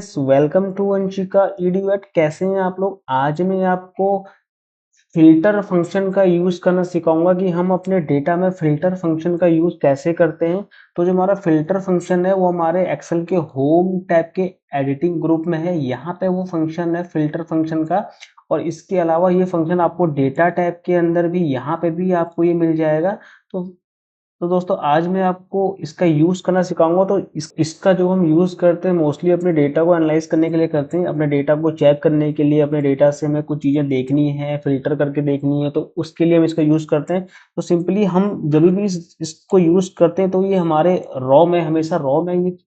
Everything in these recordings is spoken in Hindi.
फ्रेंड्स, वेलकम टू अंशिका इडीवेट। कैसे हैं आप लोग। आज मैं आपको फिल्टर फंक्शन का यूज करना सिखाऊंगा कि हम अपने डेटा में फिल्टर फंक्शन का यूज कैसे करते हैं। तो जो हमारा फिल्टर फंक्शन है वो हमारे एक्सेल के होम टैब के एडिटिंग ग्रुप में है। यहाँ पे वो फंक्शन है फिल्टर फंक्शन का। और इसके अलावा ये फंक्शन आपको डेटा टैब के अंदर भी यहाँ पे भी आपको ये मिल जाएगा। तो दोस्तों आज मैं आपको इसका यूज़ करना सिखाऊंगा। तो इसका जो हम यूज़ करते हैं मोस्टली अपने डेटा को एनालाइज करने के लिए करते हैं, अपने डेटा को चेक करने के लिए, अपने डेटा से हमें कुछ चीज़ें देखनी है, फिल्टर करके देखनी है, तो उसके लिए हम इसका यूज़ करते हैं। तो सिंपली हम जब भी इसको यूज़ करते हैं तो ये हमारे रॉ में, हमेशा रॉ में ये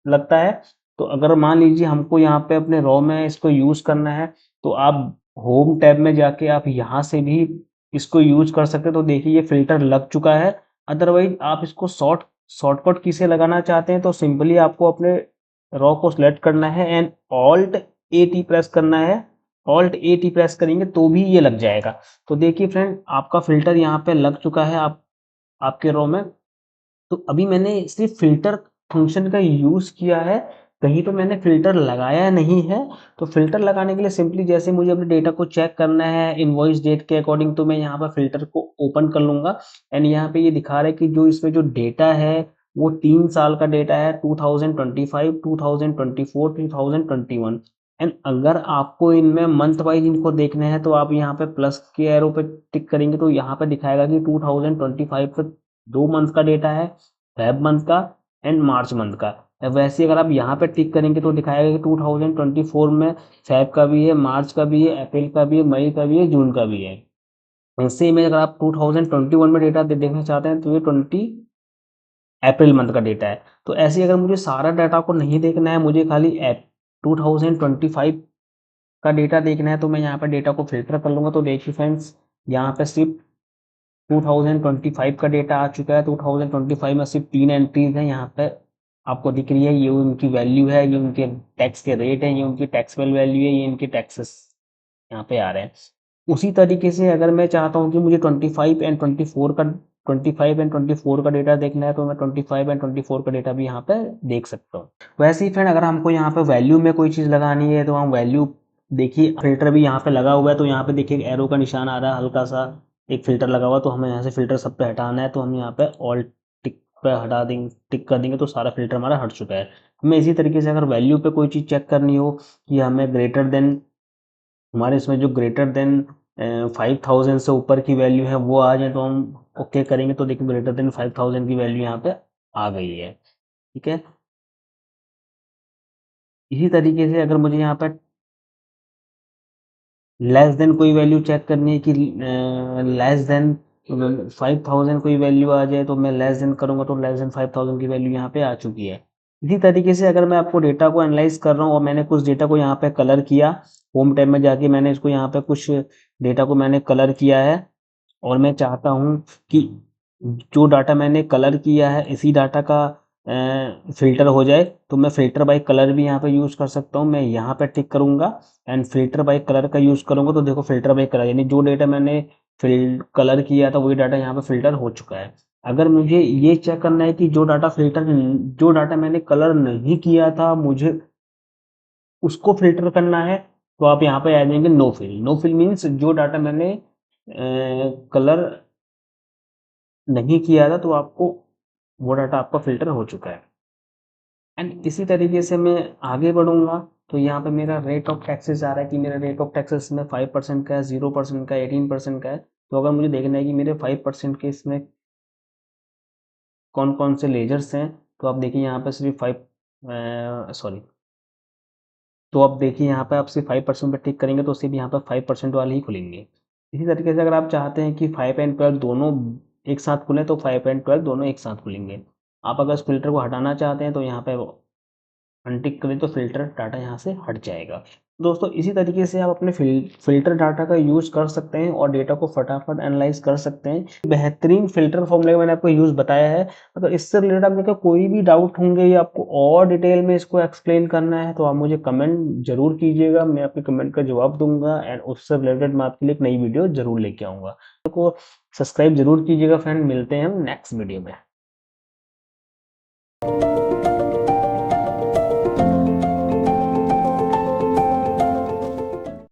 लगता है। तो अगर मान लीजिए हमको यहाँ पे अपने रॉ में इसको यूज़ करना है तो आप होम टैब में जाके आप यहाँ से भी इसको यूज कर सकते हैं। तो देखिए ये फिल्टर लग चुका है। अदरवाइज आप इसको शॉर्टकट की से लगाना चाहते हैं तो सिंपली आपको अपने रॉ को सिलेक्ट करना है and alt A T press करना है। ऑल्ट ए टी प्रेस करेंगे तो भी ये लग जाएगा। तो देखिए फ्रेंड, आपका फिल्टर यहाँ पे लग चुका है आपके रॉ में। तो अभी मैंने सिर्फ फिल्टर फंक्शन का यूज किया है, कहीं तो मैंने फिल्टर लगाया नहीं है। तो फिल्टर लगाने के लिए सिंपली जैसे मुझे अपने डेटा को चेक करना है इनवॉइस डेट के अकॉर्डिंग, तो मैं यहाँ पर फिल्टर को ओपन कर लूंगा। एंड यहाँ पे ये दिखा रहा है कि जो इसमें जो डेटा है वो 3 साल का डेटा है, 2025, 2024, 2021। एंड अगर आपको इनमें मंथ वाइज इनको देखने हैं तो आप यहाँ पे प्लस के एरो पे टिक करेंगे तो यहाँ पे दिखाएगा कि 2025 का 2 मंथ का डेटा है, फेब मंथ का एंड मार्च मंथ का। वैसे अगर आप यहाँ पे टिक करेंगे तो दिखाएगा कि 2024 में फेब का भी है, मार्च का भी है, अप्रैल का भी है, मई का भी है, जून का भी है। ऐसे में अगर आप 2021 में डेटा देखना चाहते हैं तो ये 20 अप्रैल मंथ का डेटा है। तो ऐसे ही अगर मुझे सारा डाटा को नहीं देखना है, मुझे खाली 2025 का डेटा देखना है, तो मैं यहाँ पर डेटा को फिल्टर कर लूँगा। तो देखिए फ्रेंड्स, यहाँ पे सिर्फ 2025 का डेटा आ चुका है। 2025 में सिर्फ 3 एंट्रीज हैं यहाँ पे आपको दिख रही है। ये उनकी वैल्यू है, ये उनके टैक्स के रेट हैं, ये उनकी टैक्सेबल वैल्यू है, ये इनके टैक्सेस यहाँ पे आ रहे हैं। उसी तरीके से अगर मैं चाहता हूँ कि मुझे 25 एंड 24 का डेटा देखना है तो मैं 25 एंड 24 का डेटा भी यहाँ पे देख सकता हूँ। वैसे ही फ्रेंड, अगर हमको यहाँ पे वैल्यू में कोई चीज़ लगानी है तो हम वैल्यू, देखिए फिल्टर भी यहाँ पे लगा हुआ है तो यहाँ पे देखिए एरो का निशान आ रहा है, हल्का सा एक फिल्टर लगा हुआ। तो हमें यहाँ से फिल्टर सब पे हटाना है तो हम यहाँ पे ऑल टिक पे हटा देंगे, टिक कर देंगे तो सारा फिल्टर हमारा हट चुका है। हमें इसी तरीके से अगर वैल्यू पे कोई चीज़ चेक करनी हो कि हमें ग्रेटर देन, हमारे इसमें जो ग्रेटर देन 5000 से ऊपर की वैल्यू है वो आ जाए तो हम ओके करेंगे। तो देखिए ग्रेटर देन 5000 की वैल्यू यहाँ पे आ गई है। ठीक है। इसी तरीके से अगर मुझे यहाँ पे लेस देन कोई वैल्यू चेक करनी है कि लेस देन 5000 कोई वैल्यू आ जाए तो मैं लेस देन करूँगा तो लेस देन 5000 की वैल्यू यहाँ पे आ चुकी है। इसी तरीके से अगर मैं आपको डेटा को एनालाइज कर रहा हूँ और मैंने कुछ डेटा को यहाँ पे कलर किया, होम टैब में जाके मैंने इसको यहाँ पे कुछ डेटा को मैंने कलर किया है और मैं चाहता हूँ कि जो डाटा मैंने कलर किया है इसी डाटा का फ़िल्टर हो जाए, तो मैं फ़िल्टर बाय कलर भी यहाँ पे यूज़ कर सकता हूँ। मैं यहाँ पे टिक करूँगा एंड फ़िल्टर बाय कलर का यूज़ करूँगा तो देखो फ़िल्टर बाय कलर, यानी जो डेटा मैंने कलर किया था वही डाटा यहाँ पे फ़िल्टर हो चुका है। अगर मुझे ये चेक करना है कि जो डाटा मैंने कलर नहीं किया था मुझे उसको फ़िल्टर करना है, तो आप यहाँ पे आ जाएंगे no fill. No fill means जो डाटा मैंने कलर नहीं किया था तो आपको वो डाटा आपका फ़िल्टर हो चुका है। एंड इसी तरीके से मैं आगे बढ़ूँगा तो यहाँ पे मेरा रेट ऑफ टैक्सेस आ रहा है कि मेरा रेट ऑफ टैक्सेस में 5% का है, 0% का है, 18% का है। तो अगर मुझे देखना है कि मेरे 5% के इसमें कौन कौन से लेजर्स हैं, तो आप देखिए यहाँ पे सिर्फ 5, सॉरी, तो आप देखिए यहाँ पे आप सिर्फ 5% पर टिक करेंगे तो सिर्फ यहाँ पर 5% वाले ही खुलेंगे। इसी तरीके से अगर आप चाहते हैं कि 5 एंड 12 दोनों एक साथ खुलें तो 5 एंड 12 दोनों एक साथ खुलेंगे। आप अगर इस फिल्टर को हटाना चाहते हैं तो यहाँ पे अनटिक करें तो फिल्टर डाटा यहाँ से हट जाएगा। दोस्तों इसी तरीके से आप अपने फिल्टर डाटा का यूज़ कर सकते हैं और डेटा को फटाफट एनालाइज कर सकते हैं। बेहतरीन फिल्टर फॉर्मूला मैंने आपको यूज़ बताया है। अगर इससे रिलेटेड आपको कोई भी डाउट होंगे या आपको और डिटेल में इसको एक्सप्लेन करना है तो आप मुझे कमेंट जरूर कीजिएगा, मैं आपके कमेंट का जवाब दूंगा एंड उससे रिलेटेड मैं आपके लिए एक नई वीडियो जरूर लेके आऊँगा। तो सब्सक्राइब जरूर कीजिएगा फ्रेंड, मिलते हैं हम नेक्स्ट वीडियो में।